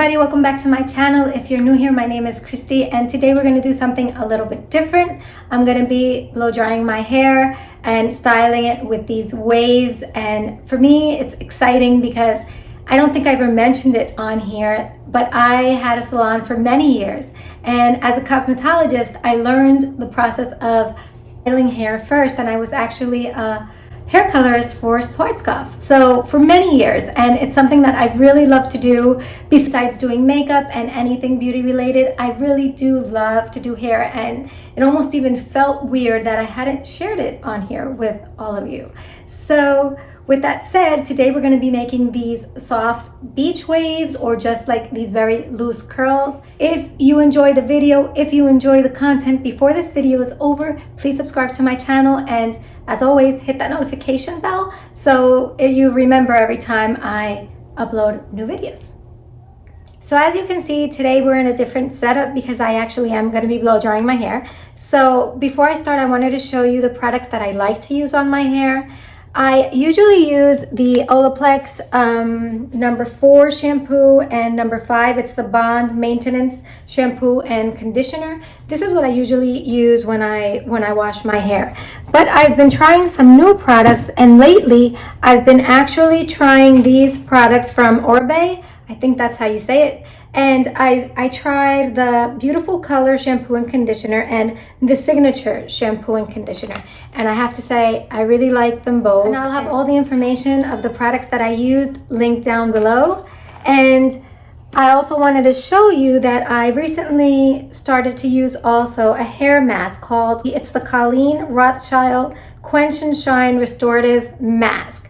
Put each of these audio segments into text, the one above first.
everybody, welcome back to my channel. If you're new here, my name is Christy and today we're going to do something a little bit different. I'm going to be blow drying my hair and styling it with these waves, and for me it's exciting because I don't think I ever mentioned it on here, but I had a salon for many years, and as a cosmetologist I learned the process of styling hair first, and I was actually a hair colorist for Schwarzkopf so for many years, and it's something that I really love to do. Besides doing makeup and anything beauty related, I really do love to do hair, and it almost even felt weird that I hadn't shared it on here with all of you. So with that said, today we're going to be making these soft beach waves, or just like these very loose curls. If you enjoy the video, if you enjoy the content before this video is over, please subscribe to my channel, and as always, hit that notification bell so you remember every time I upload new videos. So as you can see, today we're in a different setup because I actually am going to be blow drying my hair. So before I start, I wanted to show you the products that I like to use on my hair. I usually use the Olaplex number 4 shampoo and number 5, it's the Bond Maintenance shampoo and conditioner. This is what I usually use when I wash my hair. But I've been trying some new products, and lately I've been actually trying these products from Oribe. I think that's how you say it. And I tried the Beautiful Color shampoo and conditioner and the Signature shampoo and conditioner, and I have to say I really like them both. And I'll have all the information of the products that I used linked down below. And I also wanted to show you that I recently started to use also a hair mask called, it's the Colleen Rothschild Quench and Shine Restorative Mask.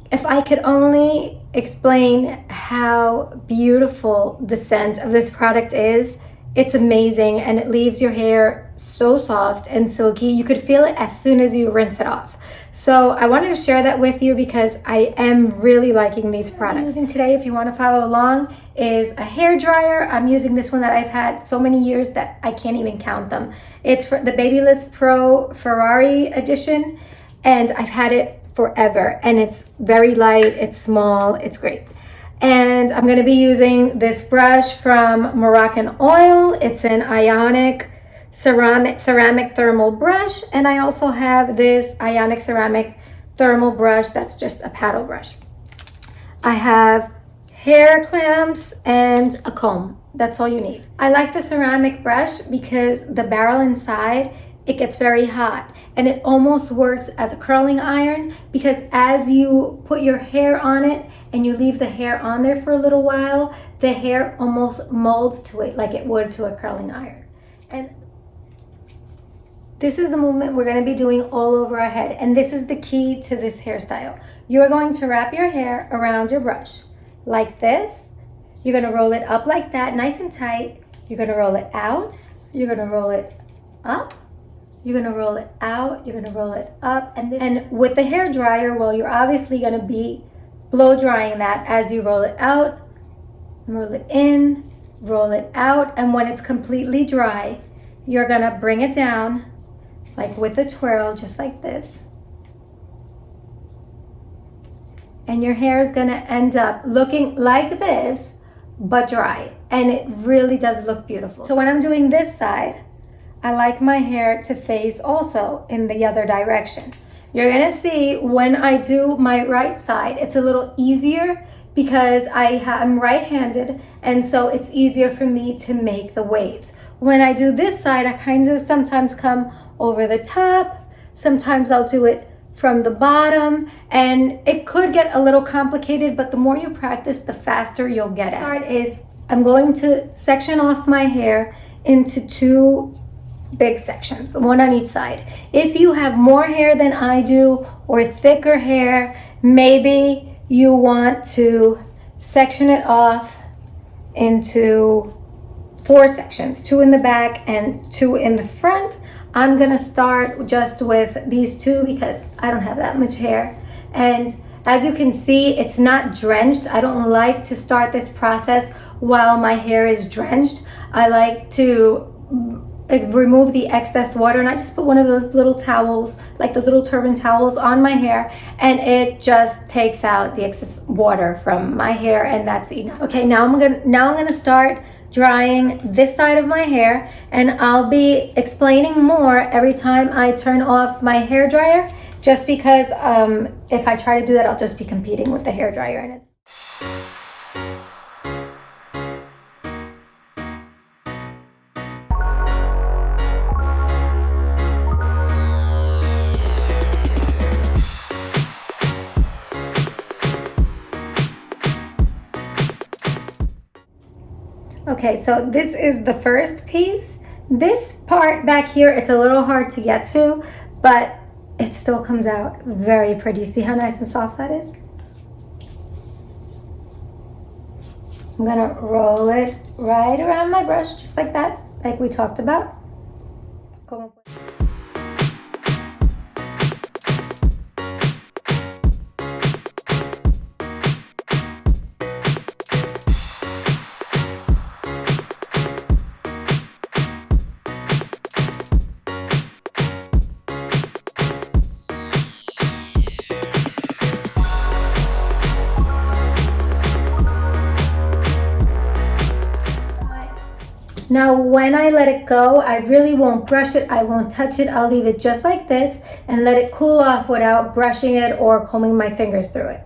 If I could only explain how beautiful the scent of this product is, it's amazing, and it leaves your hair so soft and silky. You could feel it as soon as you rinse it off. So I wanted to share that with you because I am really liking these products. What I'm using today, if you want to follow along, is a hair dryer. I'm using this one that I've had so many years that I can't even count them. It's for the Babyliss Pro Ferrari edition, and I've had it forever, and it's very light, it's small, it's great. And I'm going to be using this brush from Morrocan Oil. It's an Ionic ceramic thermal brush, and I also have this Ionic ceramic thermal brush that's just a paddle brush. I have hair clamps and a comb. That's all you need. I like the ceramic brush because the barrel inside, it gets very hot, and it almost works as a curling iron, because as you put your hair on it and you leave the hair on there for a little while, the hair almost molds to it like it would to a curling iron. And this is the movement we're going to be doing all over our head, and this is the key to this hairstyle. You're going to wrap your hair around your brush like this. You're going to roll it up like that, nice and tight. You're going to roll it out. You're going to roll it up. You're going to roll it out, you're going to roll it up, and with the hair dryer, well, you're obviously going to be blow drying that as you roll it out, roll it in, roll it out, and when it's completely dry, you're going to bring it down like with a twirl, just like this. And your hair is going to end up looking like this, but dry, and it really does look beautiful. So when I'm doing this side, I like my hair to face also in the other direction. You're gonna see when I do my right side, it's a little easier because I'm right-handed, and so it's easier for me to make the waves. When I do this side, I kind of sometimes come over the top, sometimes I'll do it from the bottom, and it could get a little complicated, but the more you practice, the faster you'll get at it. I'm going to section off my hair into 2 big sections, one on each side. If you have more hair than I do, or thicker hair, maybe you want to section it off into 4 sections, 2 in the back and 2 in the front. I'm gonna start just with these 2 because I don't have that much hair, and as you can see, it's not drenched. I don't like to start this process while my hair is drenched. I like to like remove the excess water, and I just put one of those little towels, like those little turban towels, on my hair, and it just takes out the excess water from my hair, and that's enough. Okay, now I'm gonna start drying this side of my hair, and I'll be explaining more every time I turn off my hair dryer, just because if I try to do that, I'll just be competing with the hair dryer, and it's okay. So this is the first piece. This part back here, it's a little hard to get to, but it still comes out very pretty. See how nice and soft that is? I'm gonna roll it right around my brush, just like that, like we talked about. Now, when I let it go, I really won't brush it, I won't touch it, I'll leave it just like this and let it cool off without brushing it or combing my fingers through it.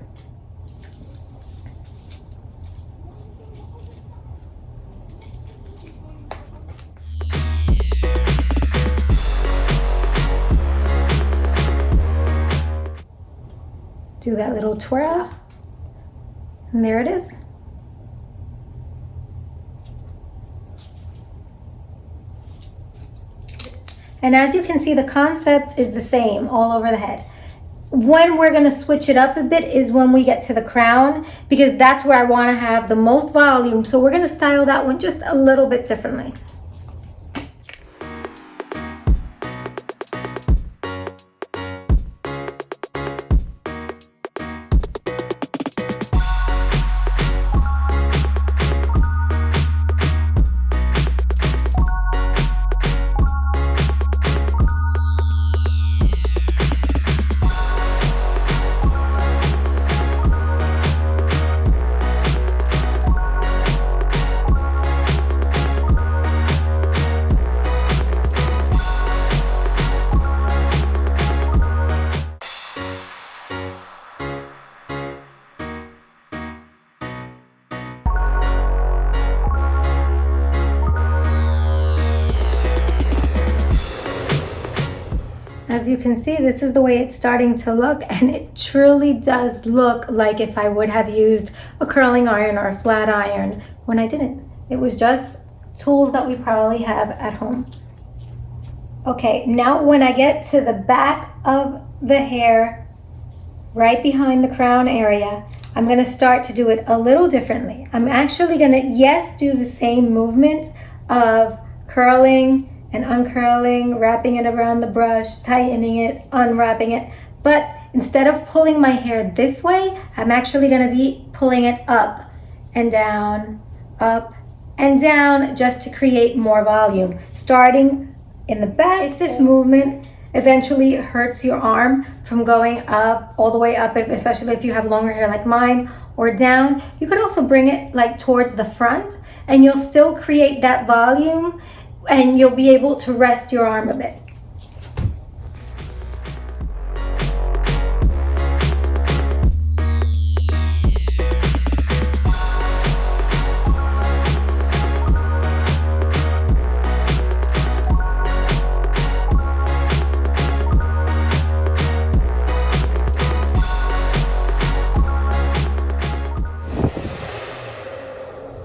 Do that little twirl, and there it is. And as you can see, the concept is the same all over the head. When we're gonna switch it up a bit is when we get to the crown, because that's where I wanna have the most volume. So we're gonna style that one just a little bit differently. As you can see, this is the way it's starting to look, and it truly does look like if I would have used a curling iron or a flat iron when I didn't. It was just tools that we probably have at home. Okay, now when I get to the back of the hair, right behind the crown area, I'm gonna start to do it a little differently. I'm actually gonna, yes, do the same movements of curling and uncurling, wrapping it around the brush, tightening it, unwrapping it. But instead of pulling my hair this way, I'm actually gonna be pulling it up and down, just to create more volume. Starting in the back, if this movement eventually hurts your arm from going up, all the way up, especially if you have longer hair like mine, or down, you could also bring it like towards the front, and you'll still create that volume, and you'll be able to rest your arm a bit.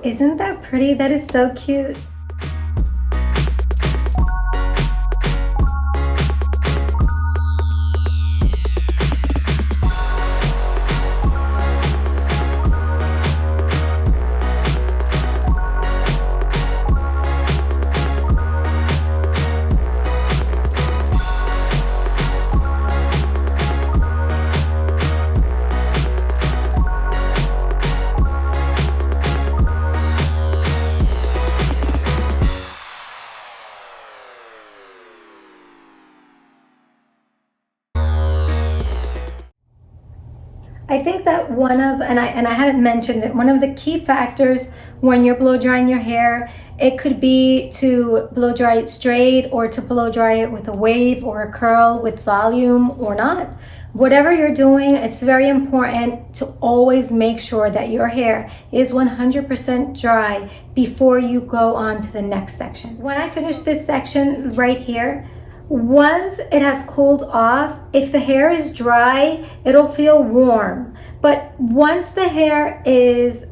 Isn't that pretty? That is so cute. I think that and I hadn't mentioned it, one of the key factors when you're blow drying your hair, it could be to blow dry it straight or to blow dry it with a wave or a curl with volume or not. Whatever you're doing, it's very important to always make sure that your hair is 100% dry before you go on to the next section. When I finish this section right here, once it has cooled off, if the hair is dry, it'll feel warm. But once the hair it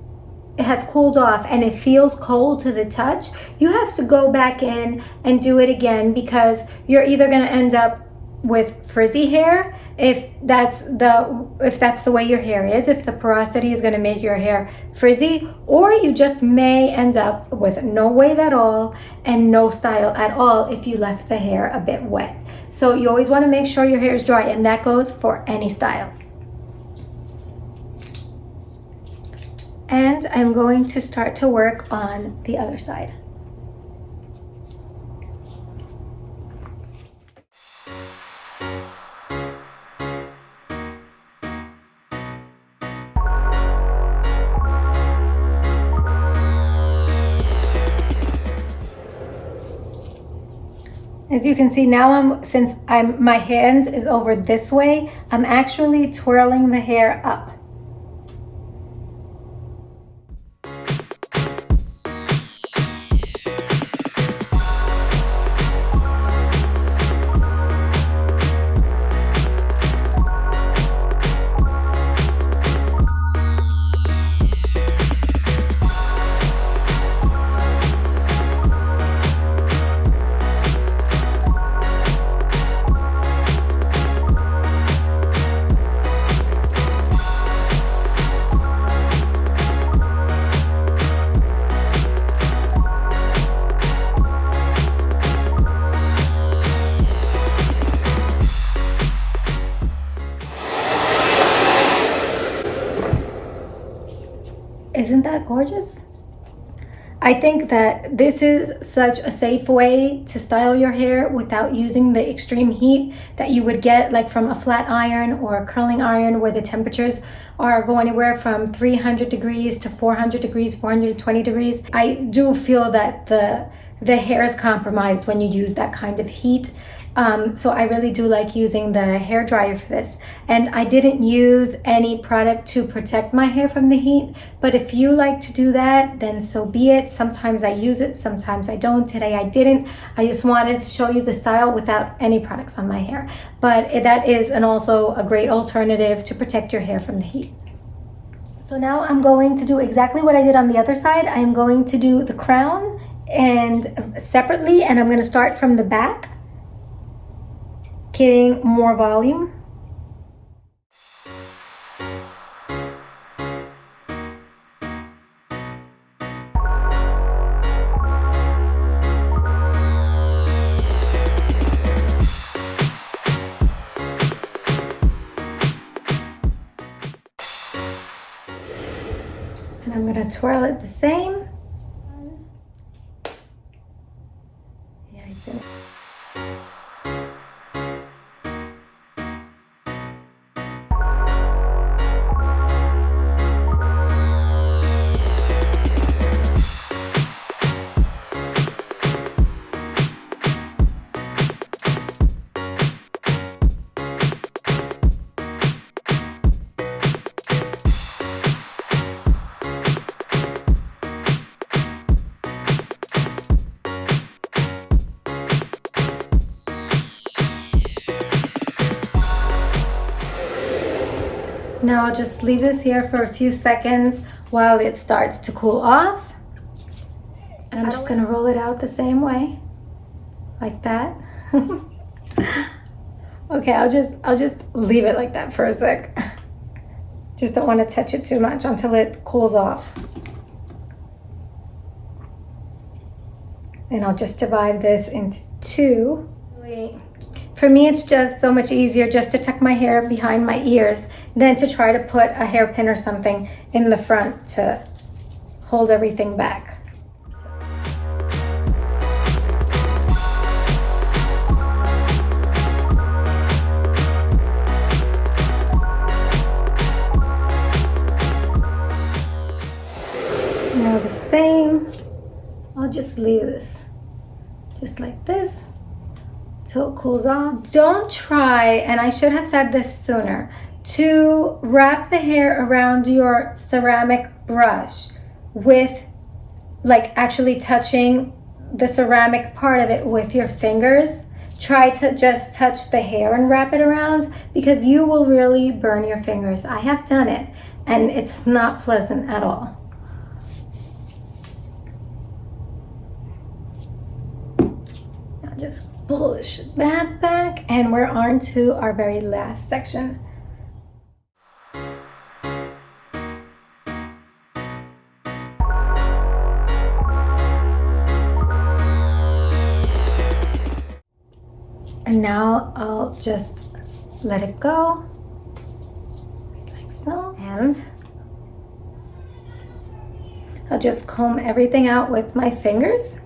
has cooled off and it feels cold to the touch, you have to go back in and do it again, because you're either going to end up with frizzy hair if that's the way your hair is, if the porosity is going to make your hair frizzy, or you just may end up with no wave at all and no style at all if you left the hair a bit wet. So you always want to make sure your hair is dry, and that goes for any style. And I'm going to start to work on the other side. As you can see now, since my hand is over this way, I'm actually twirling the hair up. Isn't that gorgeous? I think that this is such a safe way to style your hair without using the extreme heat that you would get like from a flat iron or a curling iron, where the temperatures are going anywhere from 300 degrees to 400 degrees, 420 degrees. I do feel that the hair is compromised when you use that kind of heat. So I really do like using the hair dryer for this. And I didn't use any product to protect my hair from the heat, but if you like to do that, then so be it. Sometimes I use it, sometimes I don't. Today I didn't. I just wanted to show you the style without any products on my hair. But that is also a great alternative to protect your hair from the heat. So now I'm going to do exactly what I did on the other side. I'm going to do the crown and separately, and I'm going to start from the back, getting more volume. And I'm going to twirl it the same. Yeah, I did it. Now I'll just leave this here for a few seconds while it starts to cool off. And I'm just gonna roll it out the same way, like that. Okay, I'll just leave it like that for a sec. Just don't want to touch it too much until it cools off. And I'll just divide this into two. For me, it's just so much easier just to tuck my hair behind my ears than to try to put a hairpin or something in the front to hold everything back. just leave this just like this till it cools off. Don't try, and I should have said this sooner, to wrap the hair around your ceramic brush with like actually touching the ceramic part of it with your fingers. Try to just touch the hair and wrap it around, because you will really burn your fingers. I have done it and it's not pleasant at all. Now just push that back, and we're on to our very last section. And now I'll just let it go, just like so, and I'll just comb everything out with my fingers.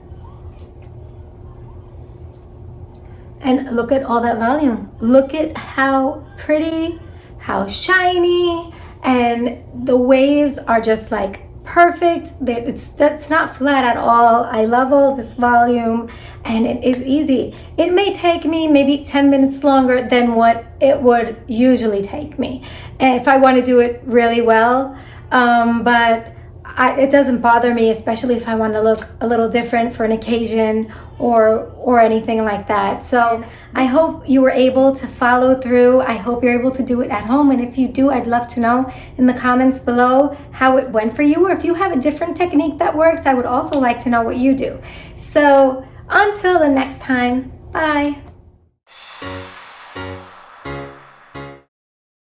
And look at all that volume. Look at how pretty, how shiny, and the waves are just like perfect. That's not flat at all. I love all this volume, and it is easy. It may take me maybe 10 minutes longer than what it would usually take me if I want to do it really well, but it doesn't bother me, especially if I want to look a little different for an occasion or anything like that. So I hope you were able to follow through. I hope you're able to do it at home, and if you do, I'd love to know in the comments below how it went for you, or if you have a different technique that works. I would also like to know what you do. So until the next time, bye.